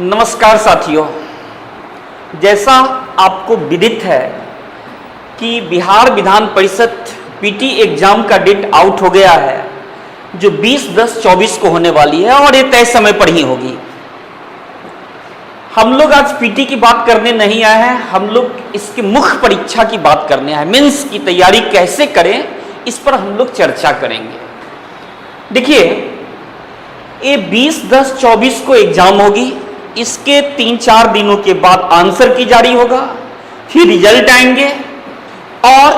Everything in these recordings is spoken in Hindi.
नमस्कार साथियों, जैसा आपको विदित है कि बिहार विधान परिषद पीटी एग्जाम का डेट आउट हो गया है, जो 20/10/24 को होने वाली है और ये तय समय पर ही होगी। हम लोग आज पीटी की बात करने नहीं आए हैं, हम लोग इसके मुख्य परीक्षा की बात करने आए हैं। मेंस की तैयारी कैसे करें, इस पर हम लोग चर्चा करेंगे। देखिए, ये 20/10/24 को एग्जाम होगी। इसके 3-4 दिनों के बाद आंसर की जारी होगा, फिर रिजल्ट आएंगे और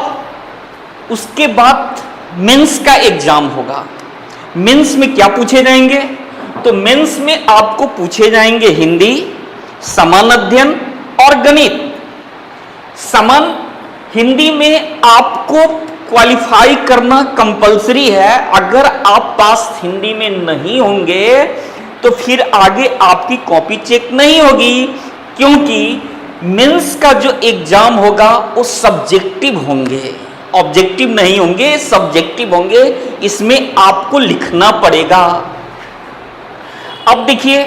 उसके बाद मेंस का एग्जाम होगा। मेंस में क्या पूछे जाएंगे? तो मेंस में आपको पूछे जाएंगे हिंदी, समान अध्ययन और गणित। समान हिंदी में आपको क्वालिफाई करना कंपलसरी है। अगर आप पास हिंदी में नहीं होंगे तो फिर आगे आपकी कॉपी चेक नहीं होगी, क्योंकि मेंस का जो एग्जाम होगा वो सब्जेक्टिव होंगे, ऑब्जेक्टिव नहीं होंगे, सब्जेक्टिव होंगे। इसमें आपको लिखना पड़ेगा। अब देखिए,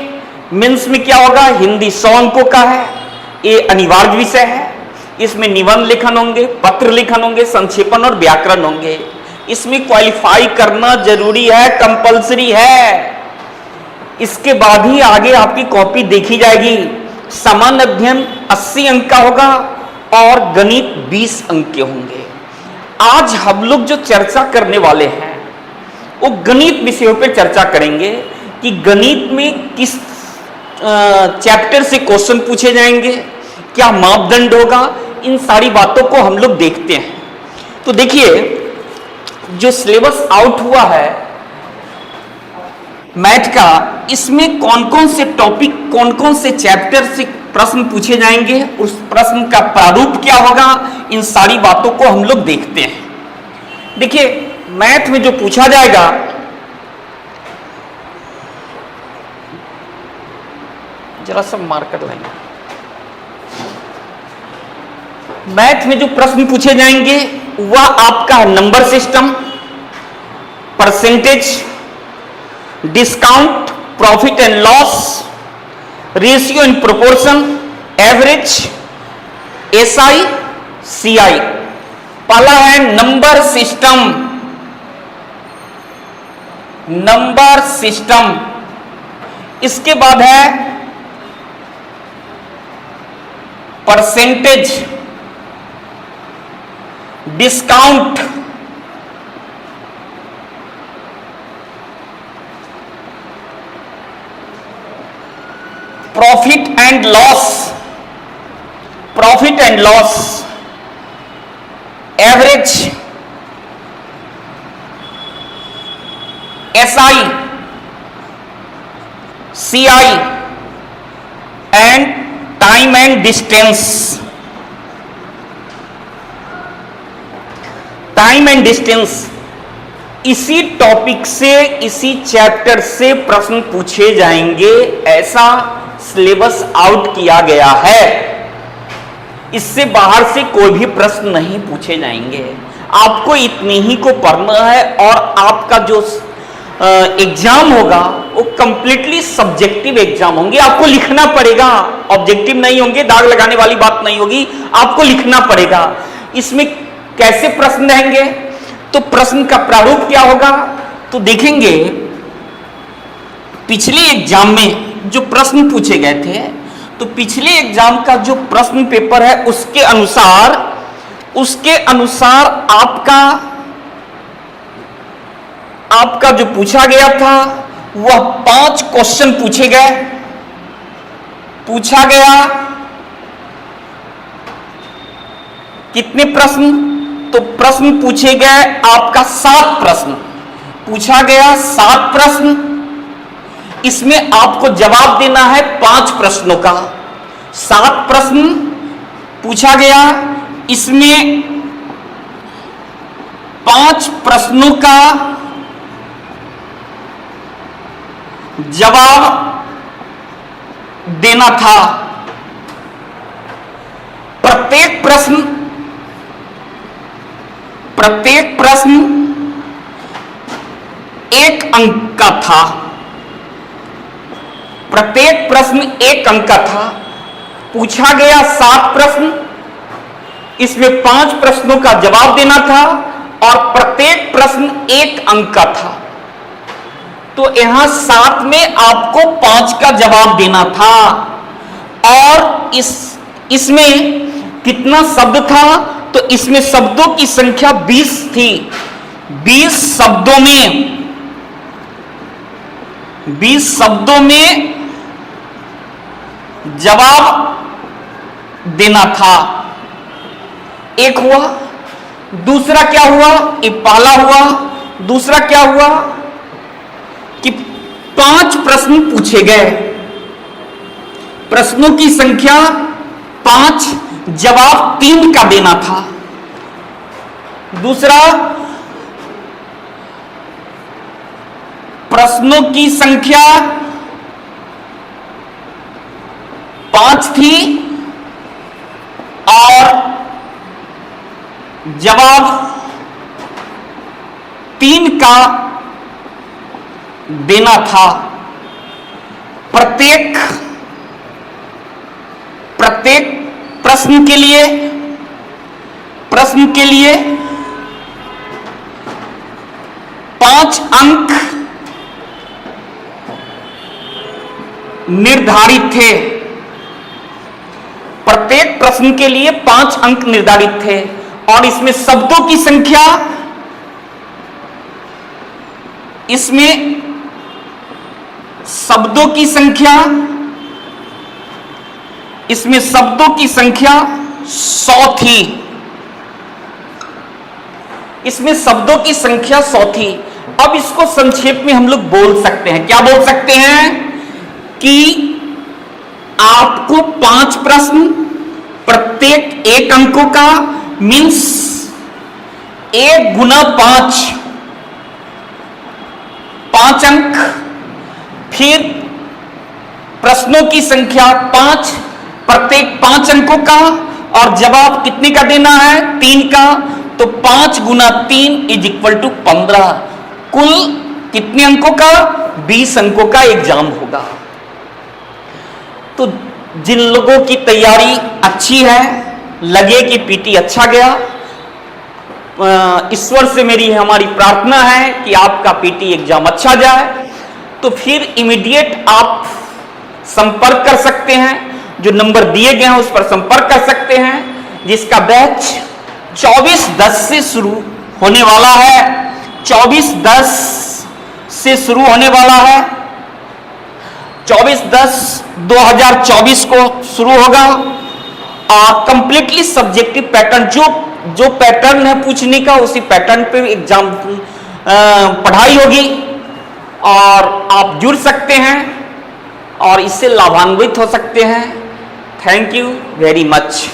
मेंस में क्या होगा? हिंदी 100 अंकों का है, ये अनिवार्य विषय है। इसमें निबंध लेखन होंगे, पत्र लेखन होंगे, संक्षेपण और व्याकरण होंगे। इसमें क्वालिफाई करना जरूरी है, कंपलसरी है। इसके बाद ही आगे आपकी कॉपी देखी जाएगी। समान अध्ययन 80 अंक का होगा और गणित 20 अंक के होंगे। आज हम लोग जो चर्चा करने वाले हैं वो गणित विषयों पर चर्चा करेंगे कि गणित में किस चैप्टर से क्वेश्चन पूछे जाएंगे, क्या मापदंड होगा, इन सारी बातों को हम लोग देखते हैं। तो देखिए, जो सिलेबस आउट हुआ है मैथ का, इसमें कौन कौन से टॉपिक, कौन कौन से चैप्टर से प्रश्न पूछे जाएंगे, उस प्रश्न का प्रारूप क्या होगा, इन सारी बातों को हम लोग देखते हैं। देखिए, मैथ में जो पूछा जाएगा, जरा सा मार्कर लाएंगे। मैथ में जो प्रश्न पूछे जाएंगे वह आपका number system, percentage, discount, profit and loss, ratio and proportion, average, SI, CI. पहला है नंबर सिस्टम। Number system. इसके बाद है percentage, discount, profit and loss, profit and loss, average, SI, CI and time and distance. Time and distance, इसी टॉपिक से, इसी चैप्टर से प्रश्न पूछे जाएंगे, ऐसा सिलेबस आउट किया गया है। इससे बाहर से कोई भी प्रश्न नहीं पूछे जाएंगे। आपको इतनी ही को पढ़ना है और आपका जो एग्जाम होगा वो कंप्लीटली सब्जेक्टिव एग्जाम होंगे। आपको लिखना पड़ेगा, ऑब्जेक्टिव नहीं होंगे, दाग लगाने वाली बात नहीं होगी, आपको लिखना पड़ेगा। इसमें कैसे प्रश्न रहेंगे, तो प्रश्न का प्रारूप क्या होगा, तो देखेंगे पिछले एग्जाम में जो प्रश्न पूछे गए थे, तो पिछले एग्जाम का जो प्रश्न पेपर है उसके अनुसार आपका जो पूछा गया था वह 5 क्वेश्चन पूछे गए। पूछा गया कितने प्रश्न, तो प्रश्न पूछे गए आपका 7 प्रश्न पूछा गया, 7 प्रश्न। इसमें आपको जवाब देना है 5 प्रश्नों का। 7 प्रश्न पूछा गया, इसमें 5 प्रश्नों का जवाब देना था। प्रत्येक प्रश्न 1 अंक का था। प्रत्येक प्रश्न 1 अंक का था। पूछा गया 7 प्रश्न, इसमें 5 प्रश्नों का जवाब देना था और प्रत्येक प्रश्न 1 अंक का था। तो यहां 7 में आपको 5 का जवाब देना था। और इसमें कितना शब्द था? तो इसमें शब्दों की संख्या 20 थी। 20 शब्दों में जवाब देना था। एक हुआ। दूसरा क्या हुआ? ये पहला हुआ। दूसरा क्या हुआ कि 5 प्रश्न पूछे गए, प्रश्नों की संख्या 5, जवाब 3 का देना था। दूसरा, प्रश्नों की संख्या 5 थी और जवाब 3 का देना था। प्रत्येक प्रश्न के लिए 5 अंक निर्धारित थे। प्रत्येक प्रश्न के लिए 5 अंक निर्धारित थे और इसमें शब्दों की संख्या, इसमें शब्दों की संख्या 100 थी। इसमें शब्दों की संख्या 100 थी। अब इसको संक्षेप में हम लोग बोल सकते हैं। क्या बोल सकते हैं? कि आपको 5 प्रश्न, प्रत्येक 1 अंकों का, मीन्स 1 गुना 5 अंक। फिर प्रश्नों की संख्या 5, प्रत्येक 5 अंकों का, और जवाब कितने का देना है? 3 का। तो 5 गुना 3 = 15। कुल कितने अंकों का? 20 अंकों का एग्जाम होगा। तो जिन लोगों की तैयारी अच्छी है, लगे कि पीटी अच्छा गया, ईश्वर से हमारी प्रार्थना है कि आपका पीटी एग्जाम अच्छा जाए। तो फिर इमीडिएट आप संपर्क कर सकते हैं, जो नंबर दिए गए हैं उस पर संपर्क कर सकते हैं, जिसका बैच 24/10 से शुरू होने वाला है। 24/10 से शुरू होने वाला है। 24/10/2024 को शुरू होगा और कंप्लीटली सब्जेक्टिव पैटर्न, जो पैटर्न है पूछने का, उसी पैटर्न पे एग्जाम पढ़ाई होगी और आप जुड़ सकते हैं और इससे लाभान्वित हो सकते हैं। Thank you very much.